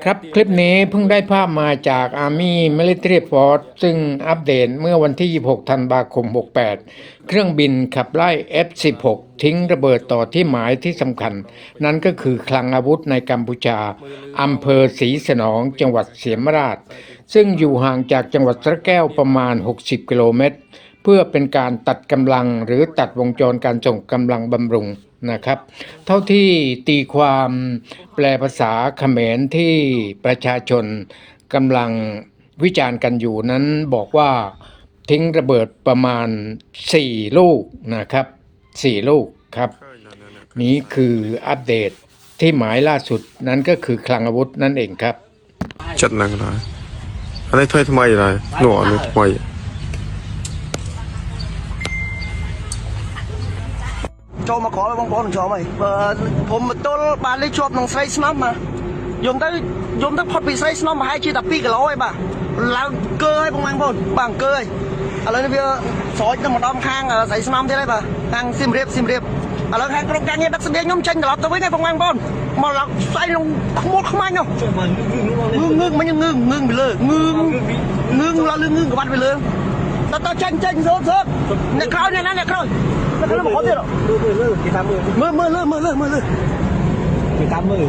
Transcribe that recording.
ครับคลิปนี้เพิ่งได้ภาพมาจาก Army Military Force ซึ่งอัปเดตเมื่อวันที่ 26 ธันวาคม 68 เครื่องบินขับไล่ F-16 ทิ้งระเบิดต่อที่หมายที่สำคัญ นั่นก็คือคลังอาวุธในกัมพูชาอำเภอศรีสนองจังหวัดเสียมราชซึ่งอยู่ห่างจากจังหวัดสระแก้วประมาณ 60 กิโลเมตรเพื่อเป็นการตัดกำลังหรือตัดวงจรการส่งกำลังบำรุงนะครับเท่าที่ตีความแปลภาษาเขมรที่ประชาชนกำลังวิจารณ์กันอยู่นั้นบอกว่าทิ้งระเบิดประมาณ4ลูกนะครับ4ลูกครับนี้คืออัปเดตที่หมายล่าสุดนั้นก็คือคลังอาวุธนั่นเองครับจัดหนักเลยอันนี้ถ้วยทำไมเลยหนูอันนี้ทำไมโจมาขอไปบางคนชอบไหมผมต้นบานเลยชอบน้องไซส์น้ำมายมได้พอปีไซส์น้ำมาให้ชีตับปีกันร้อยป่ะแล้วเกยบางคนบางเกยอะไรนี่เพื่อสอยจะมาดอมข้างไซส์น้ำที่ไรป่ะทางซิมเรียบอะไรทางตรงกลางเนี่ยดักเสบียงย่อมเชนกับเราตัวไว้ไงบางคนมาหลักใส่ลงขโมยขมันเนาะงึงมันยังงึงไปเลยงึงเราลืมงึงกับวันไปเลยต่อเชนโซ่เนี่ยคราวเนี่ยนะเนี่ยคราวแล้วก็ขอเดียวมือกี่ทำมือกี่ทำมือ